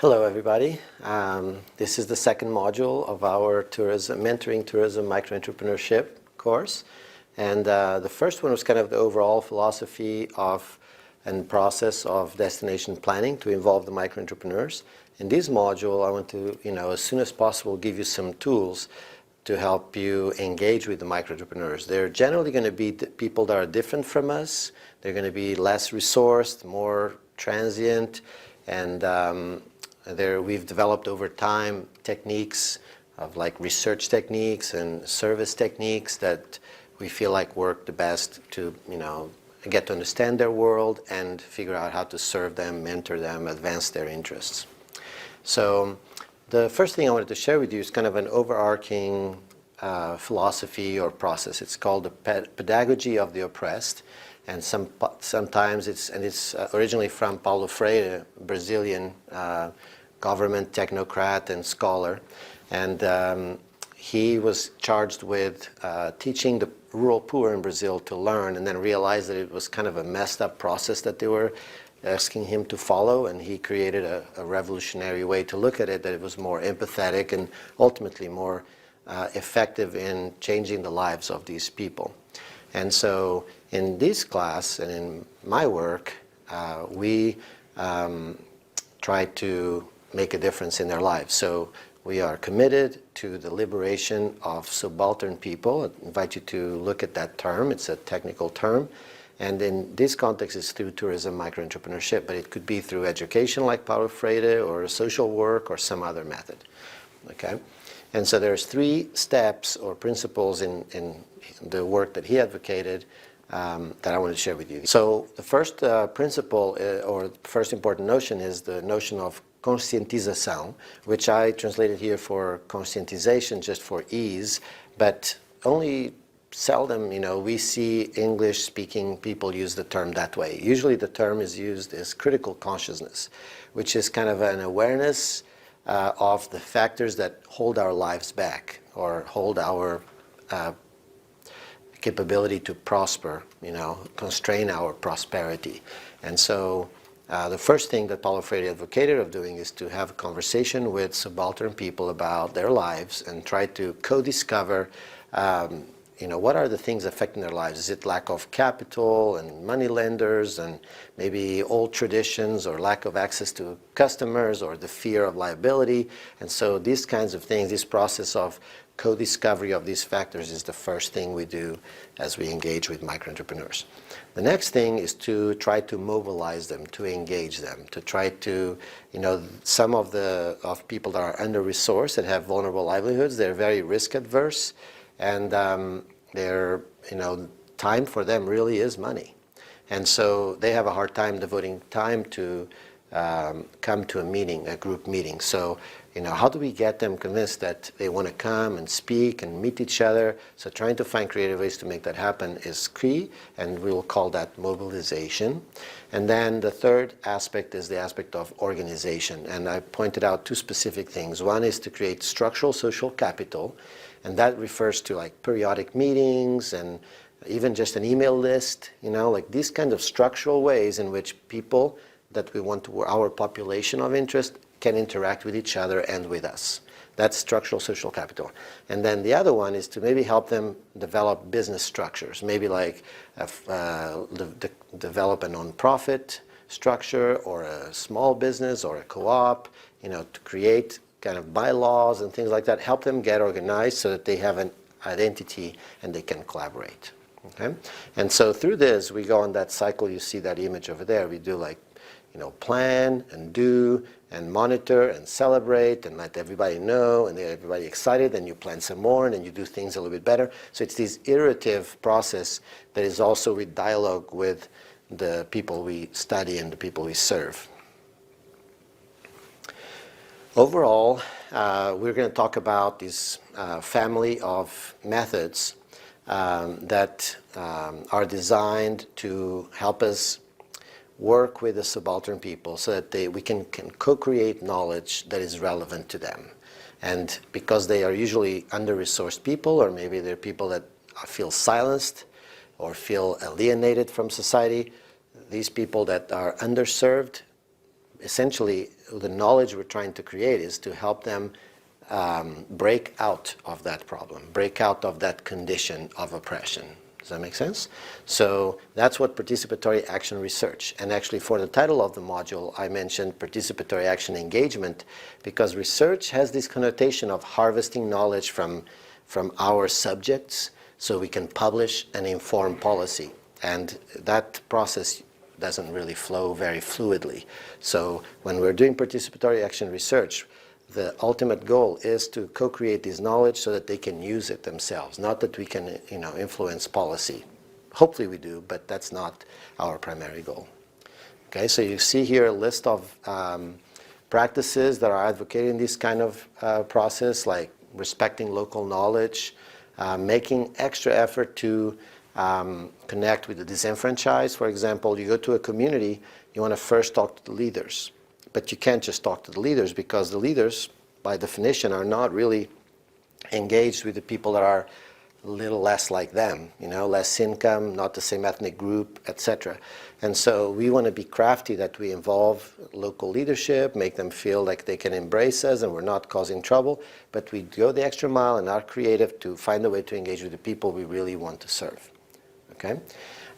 Hello, everybody. This is the second module of our Mentoring Tourism Microentrepreneurship course. And the first one was kind of the overall philosophy of and process of destination planning to involve the microentrepreneurs. In this module, I want to, as soon as possible, give you some tools to help you engage with the microentrepreneurs. They're generally going to be people that are different from us. They're going to be less resourced, more transient, and we've developed over time techniques of like research techniques and service techniques that we feel like work the best to, get to understand their world and figure out how to serve them, mentor them, advance their interests. So the first thing I wanted to share with you is kind of an overarching philosophy or process. It's called the pedagogy of the oppressed. And sometimes it's originally from Paulo Freire, Brazilian government technocrat and scholar, and he was charged with teaching the rural poor in Brazil to learn, and then realized that it was kind of a messed up process that they were asking him to follow, and he created a revolutionary way to look at it, that it was more empathetic and ultimately more effective in changing the lives of these people. And so in this class and in my work, we try to make a difference in their lives. So we are committed to the liberation of subaltern people. I invite you to look at that term. It's a technical term. And in this context, it's through tourism microentrepreneurship, but it could be through education like Paulo Freire, or social work, or some other method. Okay? And so there's 3 steps or principles in the work that he advocated that I want to share with you. So the first principle or first important notion is the notion of conscientização, which I translated here for conscientization just for ease, but only seldom, we see English-speaking people use the term that way. Usually the term is used as critical consciousness, which is kind of an awareness of the factors that hold our lives back or hold our capability to prosper, constrain our prosperity. And so the first thing that Paulo Freire advocated of doing is to have a conversation with subaltern people about their lives and try to co-discover what are the things affecting their lives? Is it lack of capital and money lenders and maybe old traditions or lack of access to customers or the fear of liability? And so these kinds of things, this process of co-discovery of these factors is the first thing we do as we engage with microentrepreneurs. The next thing is to try to mobilize them, to engage them, to try to, some of people that are under-resourced, that have vulnerable livelihoods, they're very risk adverse, and time for them really is money. And so they have a hard time devoting time to come to a meeting, a group meeting. So, how do we get them convinced that they want to come and speak and meet each other? So trying to find creative ways to make that happen is key, and we will call that mobilization. And then the third aspect is the aspect of organization. And I pointed out 2 specific things. One is to create structural social capital, and that refers to like periodic meetings and even just an email list, like these kinds of structural ways in which people that we want to, our population of interest, can interact with each other and with us. That's structural social capital. And then the other one is to maybe help them develop business structures, maybe like develop a nonprofit structure or a small business or a co-op, to create kind of bylaws and things like that, help them get organized so that they have an identity and they can collaborate. Okay? And so through this, we go on that cycle. You see that image over there. We do like, plan and do and monitor and celebrate and let everybody know and get everybody excited, and you plan some more and then you do things a little bit better. So it's this iterative process that is also with dialogue with the people we study and the people we serve. Overall, we're going to talk about this family of methods that are designed to help us work with the subaltern people so that we can co-create knowledge that is relevant to them. And because they are usually under-resourced people, or maybe they're people that feel silenced or feel alienated from society, these people that are underserved essentially the knowledge we're trying to create is to help them break out of that problem, break out of that condition of oppression. Does that make sense? So that's what participatory action research. And actually for the title of the module, I mentioned participatory action engagement because research has this connotation of harvesting knowledge from our subjects so we can publish and inform policy. And that process doesn't really flow very fluidly. So when we're doing participatory action research, the ultimate goal is to co-create this knowledge so that they can use it themselves, not that we can, influence policy. Hopefully we do, but that's not our primary goal. Okay, so you see here a list of practices that are advocating this kind of process, like respecting local knowledge, making extra effort to connect with the disenfranchised. For example, you go to a community, you want to first talk to the leaders. But you can't just talk to the leaders because the leaders, by definition, are not really engaged with the people that are a little less like them, less income, not the same ethnic group, etc. And so we want to be crafty that we involve local leadership, make them feel like they can embrace us and we're not causing trouble, but we go the extra mile and are creative to find a way to engage with the people we really want to serve. Okay?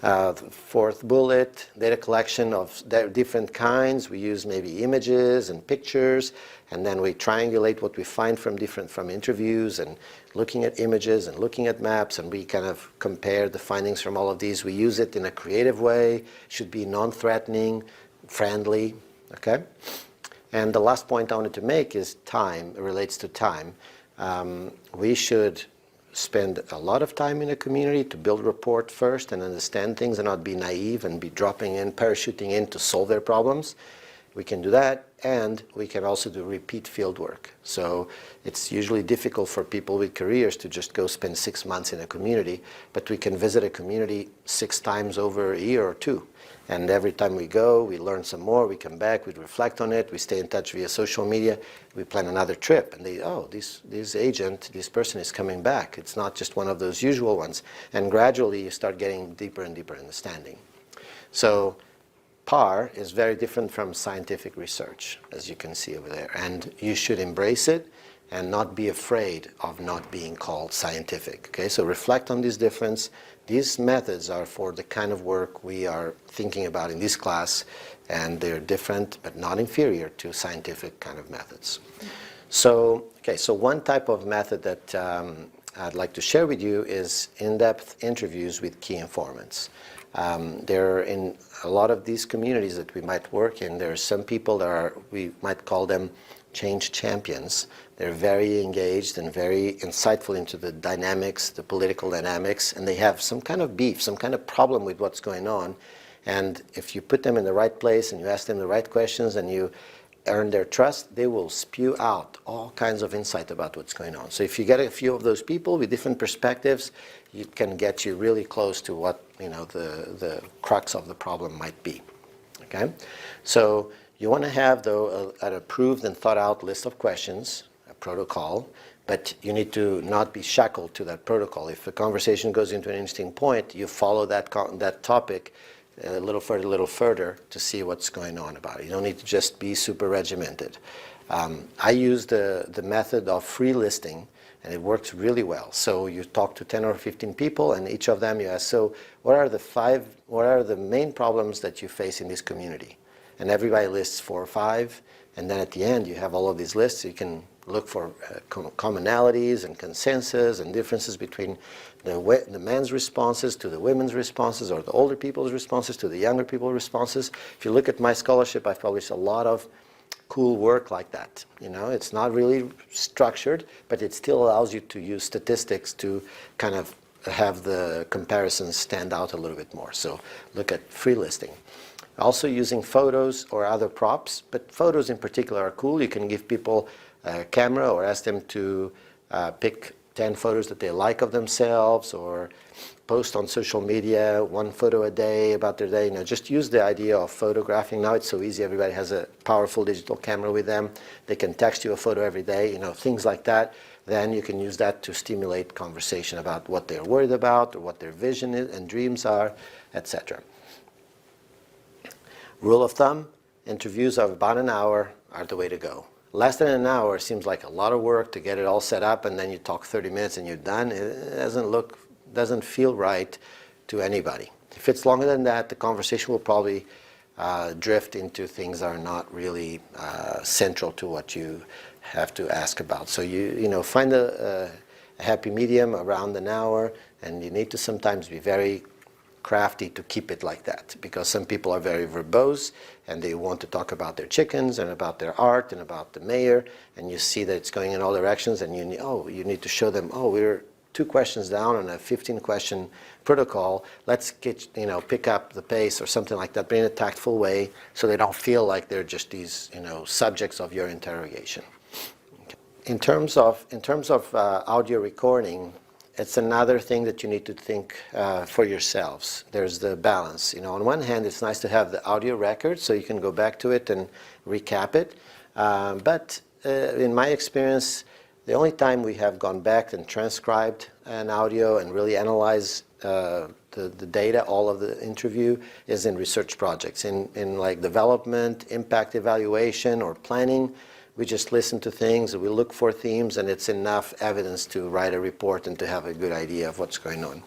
The fourth bullet, data collection of different kinds. We use maybe images and pictures, and then we triangulate what we find from interviews and looking at images and looking at maps, and we kind of compare the findings from all of these. We use it in a creative way, should be non-threatening, friendly, okay? And the last point I wanted to make is time. It relates to time. We should spend a lot of time in a community to build rapport first and understand things and not be naive and be dropping in, parachuting in to solve their problems. We can do that, and we can also do repeat field work. So it's usually difficult for people with careers to just go spend 6 months in a community, but we can visit a community 6 times over a year or 2. And every time we go, we learn some more, we come back, we reflect on it, we stay in touch via social media, we plan another trip, and this person is coming back. It's not just one of those usual ones. And gradually you start getting deeper and deeper understanding. So PAR is very different from scientific research, as you can see over there. And you should embrace it and not be afraid of not being called scientific. Okay, so reflect on this difference. These methods are for the kind of work we are thinking about in this class, and they're different but not inferior to scientific kind of methods. So one type of method that I'd like to share with you is in-depth interviews with key informants. There are in a lot of these communities that we might work in, there are some people that we might call them change champions. They're very engaged and very insightful into the dynamics, the political dynamics, and they have some kind of beef, some kind of problem with what's going on. And if you put them in the right place and you ask them the right questions and you earn their trust, they will spew out all kinds of insight about what's going on. So if you get a few of those people with different perspectives, it can get you really close to what the crux of the problem might be. Okay, so you want to have, though, an approved and thought out list of questions, a protocol, but you need to not be shackled to that protocol. If a conversation goes into an interesting point, you follow that topic a little further to see what's going on about it. You don't need to just be super regimented. I use the method of free listing, and it works really well. So you talk to 10 or 15 people, and each of them you ask, so what are the main problems that you face in this community? And everybody lists 4 or 5, and then at the end you have all of these lists. You can look for commonalities and consensus and differences between the men's responses to the women's responses, or the older people's responses to the younger people's responses. If you look at my scholarship, I've published a lot of cool work like that. It's not really structured, but it still allows you to use statistics to kind of have the comparisons stand out a little bit more. So look at free listing. Also using photos or other props, but photos in particular are cool. You can give people a camera or ask them to pick 10 photos that they like of themselves, or post on social media 1 photo a day about their day. Just use the idea of photographing. Now it's so easy. Everybody has a powerful digital camera with them. They can text you a photo every day, things like that. Then you can use that to stimulate conversation about what they're worried about or what their vision is and dreams are, etc. Rule of thumb interviews of about an hour are the way to go. Less than an hour seems like a lot of work to get it all set up, and then you talk 30 minutes and you're done. It doesn't feel right to anybody. If it's longer than that, the conversation will probably drift into things that are not really central to what you have to ask about. So you find a happy medium around an hour, and you need to sometimes be very crafty to keep it like that, because some people are very verbose and they want to talk about their chickens and about their art and about the mayor, and you see that it's going in all directions, and you need to show them, we're 2 questions down on a 15-question protocol. Let's pick up the pace or something like that, but in a tactful way, so they don't feel like they're just these subjects of your interrogation. Okay. In terms of audio recording, it's another thing that you need to think for yourselves. There's the balance. On one hand, it's nice to have the audio record so you can go back to it and recap it. But in my experience, the only time we have gone back and transcribed an audio and really analyzed the data, all of the interview, is in research projects. In like development, impact evaluation, or planning, we just listen to things, we look for themes, and it's enough evidence to write a report and to have a good idea of what's going on.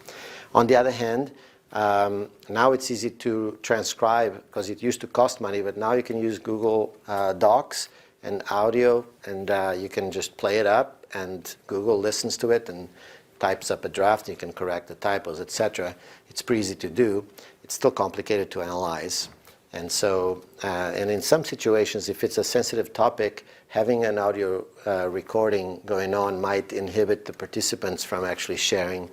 On the other hand, now it's easy to transcribe, because it used to cost money, but now you can use Google Docs and audio, and you can just play it up, and Google listens to it and types up a draft. You can correct the typos, etc. It's pretty easy to do. It's still complicated to analyze. And so, and in some situations, if it's a sensitive topic, having an audio recording going on might inhibit the participants from actually sharing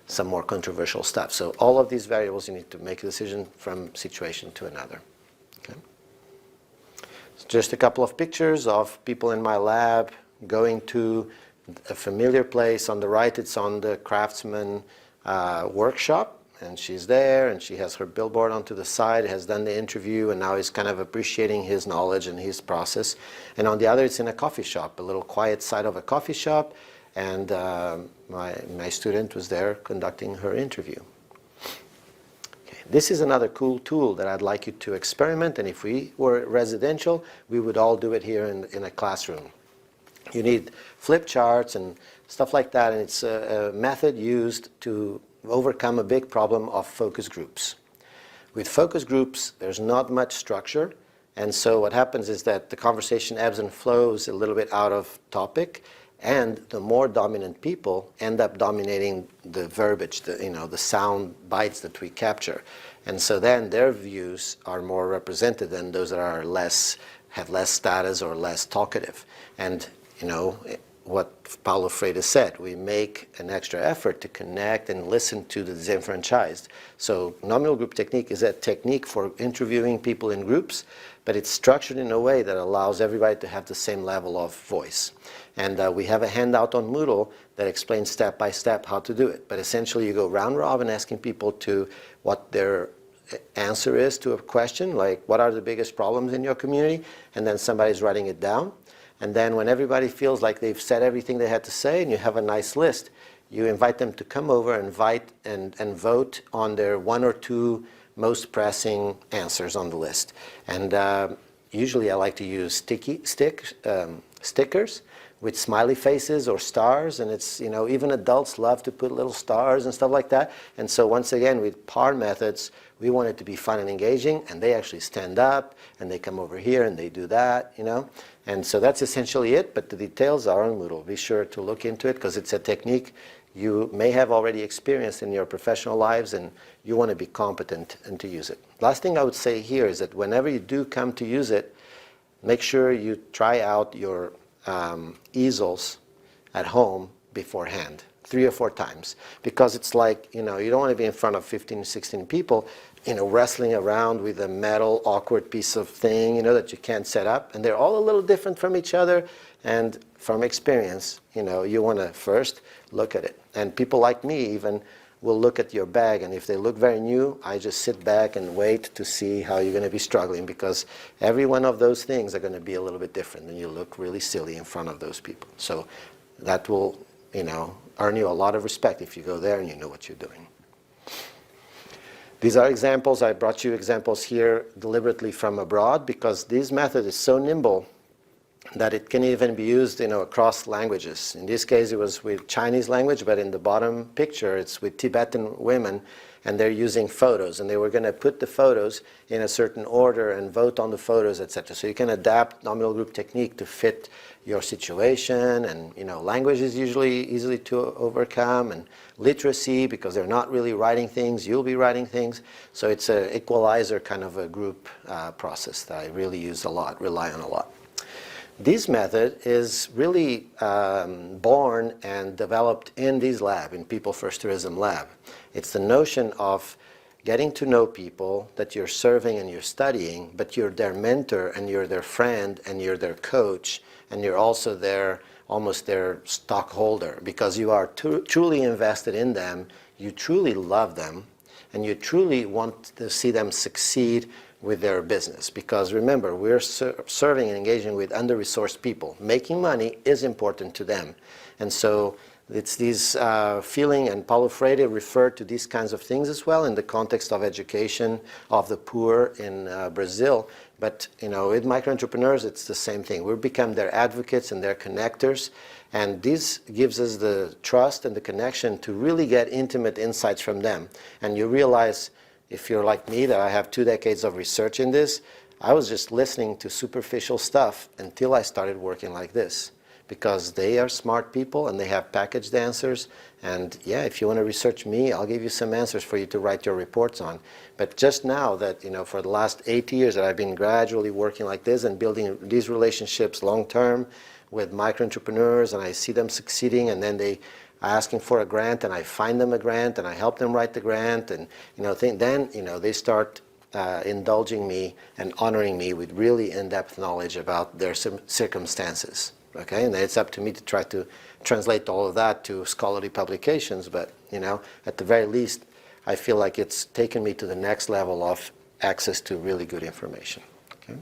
some more controversial stuff. So all of these variables, you need to make a decision from situation to another. Okay. So just a couple of pictures of people in my lab going to a familiar place. On the right, it's on the Craftsman workshop. And she's there, and she has her billboard onto the side, has done the interview, and now is kind of appreciating his knowledge and his process. And on the other, it's in a coffee shop, a little quiet side of a coffee shop, and my student was there conducting her interview. Okay. This is another cool tool that I'd like you to experiment, and if we were residential, we would all do it here in a classroom. You need flip charts and stuff like that, and it's a method used to overcome a big problem of focus groups. With focus groups, there's not much structure, and so what happens is that the conversation ebbs and flows a little bit out of topic, and the more dominant people end up dominating the verbiage, the sound bites that we capture. And so then their views are more represented than those that are have less status or less talkative. And what Paulo Freire said, we make an extra effort to connect and listen to the disenfranchised. So nominal group technique is a technique for interviewing people in groups, but it's structured in a way that allows everybody to have the same level of voice. And we have a handout on Moodle that explains step by step how to do it. But essentially you go round robin asking people to what their answer is to a question, like what are the biggest problems in your community, and then somebody's writing it down. And then when everybody feels like they've said everything they had to say and you have a nice list, you invite them to come over and vote on their 1 or 2 most pressing answers on the list. And usually I like to use stickers with smiley faces or stars, and it's, even adults love to put little stars and stuff like that. And so once again, with PAR methods, we want it to be fun and engaging, and they actually stand up and they come over here and they do that, And so that's essentially it, but the details are on Moodle. Be sure to look into it, because it's a technique you may have already experienced in your professional lives, and you want to be competent and to use it. Last thing I would say here is that whenever you do come to use it, make sure you try out your easels at home beforehand 3 or 4 times, because it's like, you don't want to be in front of 15, 16 people, wrestling around with a metal, awkward piece of thing, that you can't set up. And they're all a little different from each other. And from experience, you want to first look at it. And people like me even will look at your bag, and if they look very new, I just sit back and wait to see how you're going to be struggling, because every one of those things are going to be a little bit different, and you look really silly in front of those people. So that will, earn you a lot of respect if you go there and you know what you're doing. These are examples. I brought you examples here deliberately from abroad because this method is so nimble that it can even be used, across languages. In this case, it was with Chinese language, but in the bottom picture, it's with Tibetan women, and they're using photos, and they were going to put the photos in a certain order and vote on the photos, etc. So you can adapt nominal group technique to fit your situation, and language is usually easily to overcome, and literacy, because they're not really writing things, you'll be writing things. So it's an equalizer kind of a group process that I really use a lot, rely on a lot. This method is really born and developed in this lab, in People First Tourism Lab. It's the notion of getting to know people that you're serving and you're studying, but you're their mentor and you're their friend and you're their coach and you're also almost their stockholder, because you are truly invested in them, you truly love them, and you truly want to see them succeed with their business. Because remember, we're serving and engaging with under-resourced people. Making money is important to them. And so it's these feeling, and Paulo Freire referred to these kinds of things as well in the context of education of the poor in Brazil. But with micro-entrepreneurs, it's the same thing. We become their advocates and their connectors. And this gives us the trust and the connection to really get intimate insights from them. And you realize, if you're like me, that I have 2 decades of research in this, I was just listening to superficial stuff until I started working like this. Because they are smart people and they have packaged answers. And yeah, if you want to research me, I'll give you some answers for you to write your reports on. But just now that, for the last 8 years that I've been gradually working like this and building these relationships long-term with micro-entrepreneurs, and I see them succeeding, and then they asking for a grant, and I find them a grant, and I help them write the grant, and they start indulging me and honoring me with really in-depth knowledge about their circumstances. Okay, and then it's up to me to try to translate all of that to scholarly publications. But at the very least, I feel like it's taken me to the next level of access to really good information. Okay,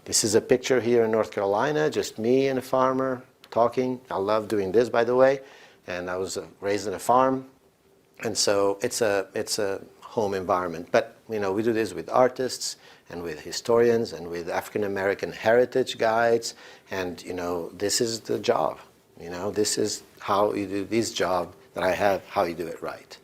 this is a picture here in North Carolina, just me and a farmer talking. I love doing this, by the way, and I was raised in a farm, and so it's a home environment. But we do this with artists and with historians and with African American heritage guides, and this is the job. This is how you do this job that I have, how you do it right.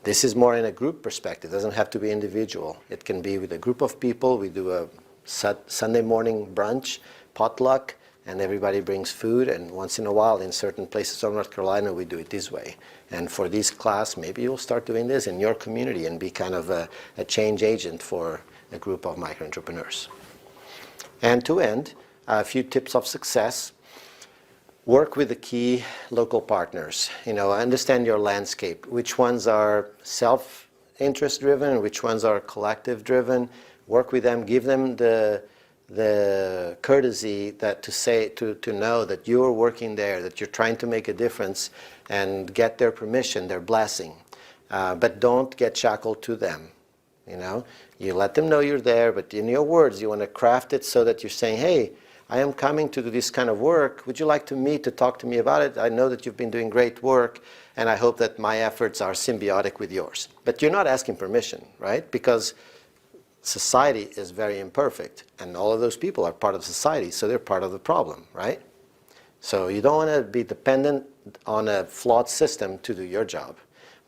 This is more in a group perspective. It doesn't have to be individual. It can be with a group of people. We do a Sunday morning brunch, potluck, and everybody brings food, and once in a while in certain places of North Carolina we do it this way. And for this class, maybe you'll start doing this in your community and be kind of a change agent for a group of micro-entrepreneurs. And to end, a few tips of success. Work with the key local partners. Understand your landscape. Which ones are self-interest driven, which ones are collective driven. Work with them, give them the courtesy to know that you're working there, that you're trying to make a difference, and get their permission, their blessing. But don't get shackled to them. You let them know you're there, but in your words, you want to craft it so that you're saying, hey, I am coming to do this kind of work. Would you like to meet to talk to me about it? I know that you've been doing great work, and I hope that my efforts are symbiotic with yours. But you're not asking permission, right? Because society is very imperfect, and all of those people are part of society, so they're part of the problem, right? So you don't want to be dependent on a flawed system to do your job,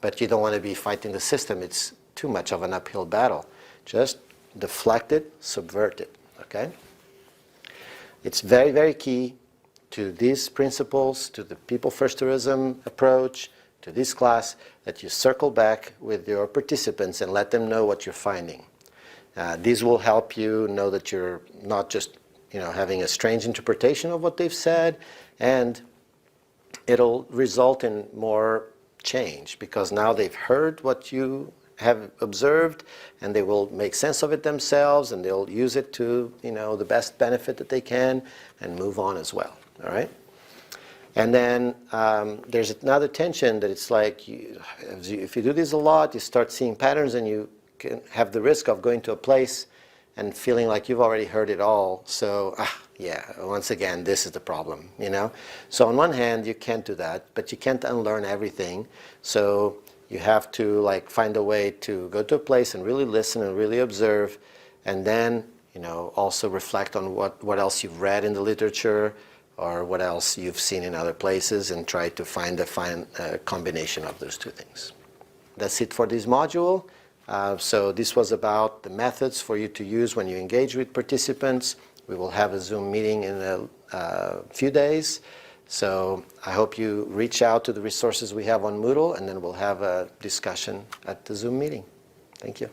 but you don't want to be fighting the system. It's too much of an uphill battle. Just deflect it, subvert it, okay? It's very, very key to these principles, to the People First Tourism approach, to this class, that you circle back with your participants and let them know what you're finding. These will help you know that you're not just having a strange interpretation of what they've said, and it'll result in more change because now they've heard what you have observed, and they will make sense of it themselves, and they'll use it to the best benefit that they can and move on as well. All right. And then there's another tension that it's like if you do this a lot, you start seeing patterns, and you can have the risk of going to a place and feeling like you've already heard it all. So yeah, once again, this is the problem. So on one hand, you can't do that, but you can't unlearn everything. So You have to like find a way to go to a place and really listen and really observe, and then also reflect on what else you've read in the literature or what else you've seen in other places, and try to find a combination of those two things. That's it for this module. So this was about the methods for you to use when you engage with participants. We will have a Zoom meeting in a few days. So I hope you reach out to the resources we have on Moodle, and then we'll have a discussion at the Zoom meeting. Thank you.